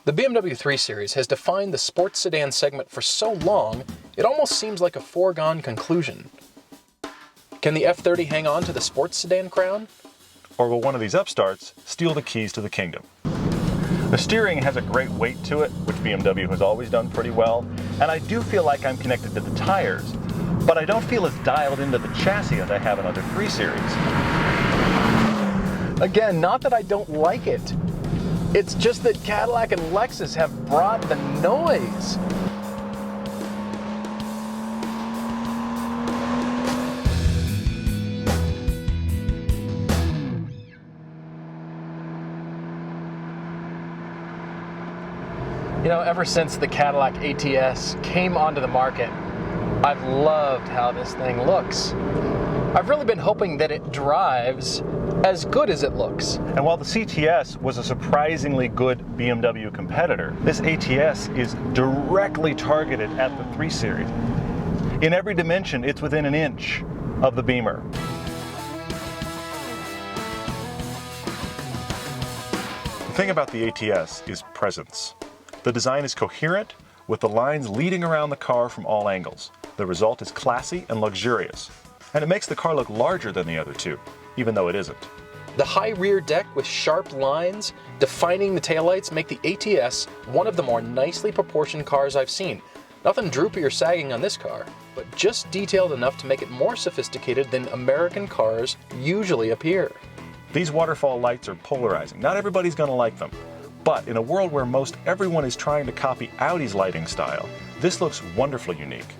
The BMW 3 Series has defined the sports sedan segment for so long, it almost seems like a foregone conclusion. Can the F30 hang on to the sports sedan crown? Or will one of these upstarts steal the keys to the kingdom? The steering has a great weight to it, which BMW has always done pretty well, and I do feel like I'm connected to the tires, but I don't feel as dialed into the chassis as I have in other 3 Series. Again, not that I don't like it. It's just that Cadillac and Lexus have brought the noise. You know, ever since the Cadillac ATS came onto the market, I've loved how this thing looks. I've really been hoping that it drives as good as it looks. And while the CTS was a surprisingly good BMW competitor, this ATS is directly targeted at the 3 Series. In every dimension, it's within an inch of the Beamer. The thing about the ATS is presence. The design is coherent, with the lines leading around the car from all angles. The result is classy and luxurious, and it makes the car look larger than the other two, even though it isn't. The high rear deck with sharp lines defining the taillights make the ATS one of the more nicely proportioned cars I've seen. Nothing droopy or sagging on this car, but just detailed enough to make it more sophisticated than American cars usually appear. These waterfall lights are polarizing. Not everybody's going to like them. But in a world where most everyone is trying to copy Audi's lighting style, this looks wonderfully unique.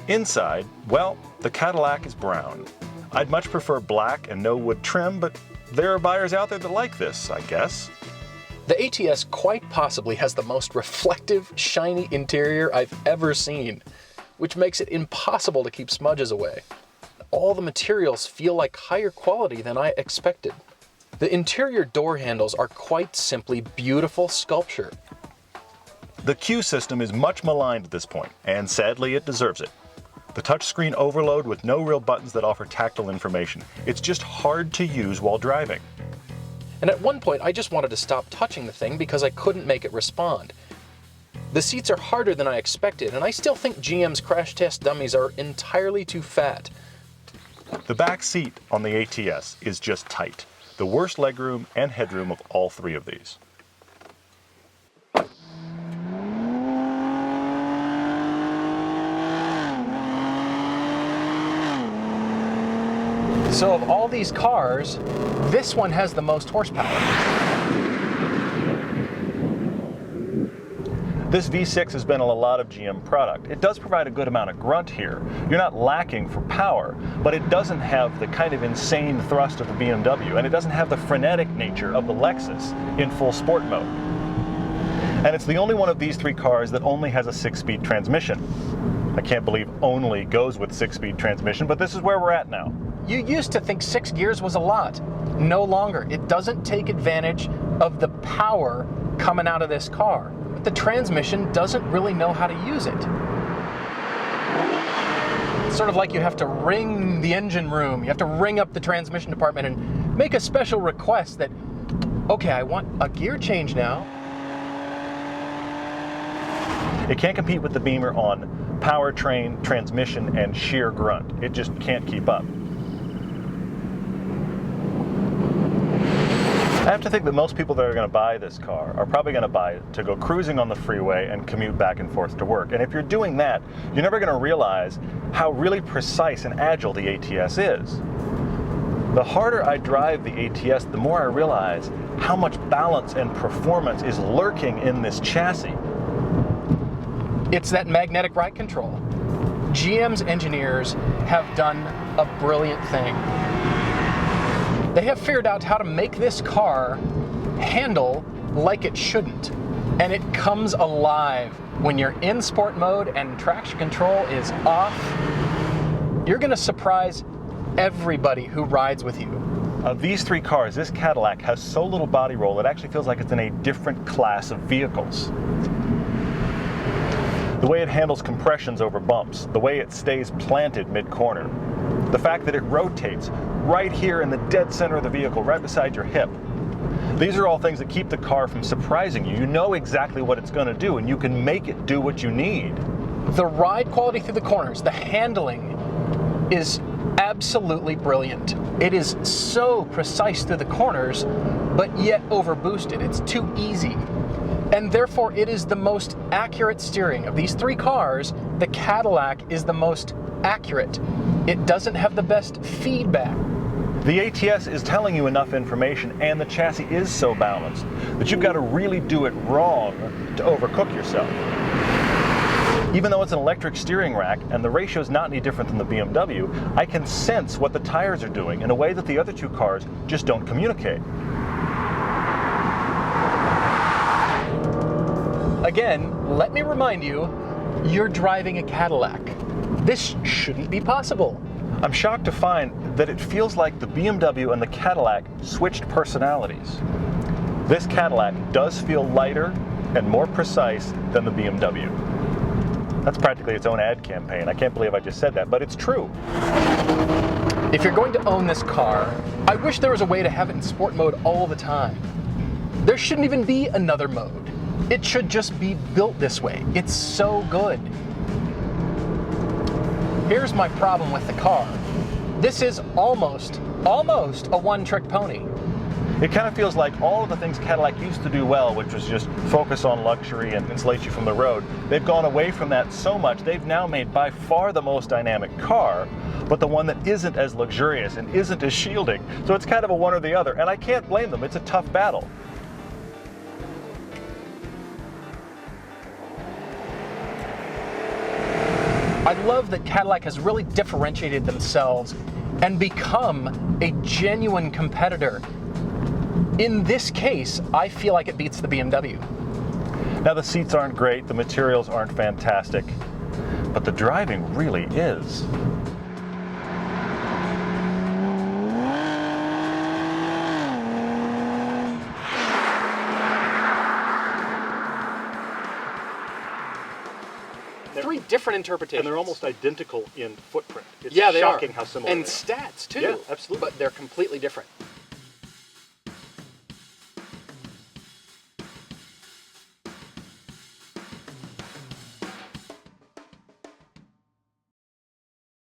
Inside, well, the Cadillac is brown. I'd much prefer black and no wood trim, but there are buyers out there that like this, I guess. The ATS quite possibly has the most reflective, shiny interior I've ever seen, which makes it impossible to keep smudges away. All the materials feel like higher quality than I expected. The interior door handles are quite simply beautiful sculpture. The Q system is much maligned at this point, and sadly it deserves it. The touchscreen overload with no real buttons that offer tactile information. It's just hard to use while driving. And at one point I just wanted to stop touching the thing because I couldn't make it respond. The seats are harder than I expected, and I still think GM's crash test dummies are entirely too fat. The back seat on the ATS is just tight. The worst legroom and headroom of all 3 of these. So of all these cars, this one has the most horsepower. This V6 has been a lot of GM product. It does provide a good amount of grunt here. You're not lacking for power, but it doesn't have the kind of insane thrust of the BMW, and it doesn't have the frenetic nature of the Lexus in full sport mode. And it's the only one of these 3 cars that only has a 6-speed transmission. I can't believe only goes with 6-speed transmission, but this is where we're at now. You used to think 6 gears was a lot. No longer. It doesn't take advantage of the power coming out of this car. The transmission doesn't really know how to use it. It's sort of like you have to ring the engine room, you have to ring up the transmission department and make a special request that, okay, I want a gear change now. It can't compete with the Beamer on powertrain, transmission, and sheer grunt. It just can't keep up. I have to think that most people that are going to buy this car are probably going to buy it to go cruising on the freeway and commute back and forth to work. And if you're doing that, you're never going to realize how really precise and agile the ATS is. The harder I drive the ATS, the more I realize how much balance and performance is lurking in this chassis. It's that magnetic ride control. GM's engineers have done a brilliant thing. They have figured out how to make this car handle like it shouldn't. And it comes alive when you're in sport mode and traction control is off. You're going to surprise everybody who rides with you. Of these 3 cars, this Cadillac has so little body roll it actually feels like it's in a different class of vehicles. The way it handles compressions over bumps, the way it stays planted mid-corner, the fact that it rotates right here in the dead center of the vehicle, right beside your hip. These are all things that keep the car from surprising you. You know exactly what it's going to do, and you can make it do what you need. The ride quality through the corners, the handling is absolutely brilliant. It is so precise through the corners, but yet overboosted. It's too easy. And therefore, it is the most accurate steering. Of these three cars, the Cadillac is the most accurate. It doesn't have the best feedback. The ATS is telling you enough information, and the chassis is so balanced that you've got to really do it wrong to overcook yourself. Even though it's an electric steering rack and the ratio is not any different than the BMW, I can sense what the tires are doing in a way that the other two cars just don't communicate. Again, let me remind you, you're driving a Cadillac. This shouldn't be possible. I'm shocked to find that it feels like the BMW and the Cadillac switched personalities. This Cadillac does feel lighter and more precise than the BMW. That's practically its own ad campaign. I can't believe I just said that, but it's true. If you're going to own this car, I wish there was a way to have it in sport mode all the time. There shouldn't even be another mode. It should just be built this way. It's so good. Here's my problem with the car. This is almost a one-trick pony. It kind of feels like all of the things Cadillac used to do well, which was just focus on luxury and insulate you from the road, they've gone away from that so much. They've now made by far the most dynamic car, but the one that isn't as luxurious and isn't as shielding. So it's kind of a one or the other, and I can't blame them. It's a tough battle. I love that Cadillac has really differentiated themselves and become a genuine competitor. In this case, I feel like it beats the BMW. Now the seats aren't great, the materials aren't fantastic, but the driving really is. Three different interpretations. And they're almost identical in footprint. It's yeah, they shocking are. how similar and they are. stats too. Yeah, absolutely. But they're completely different.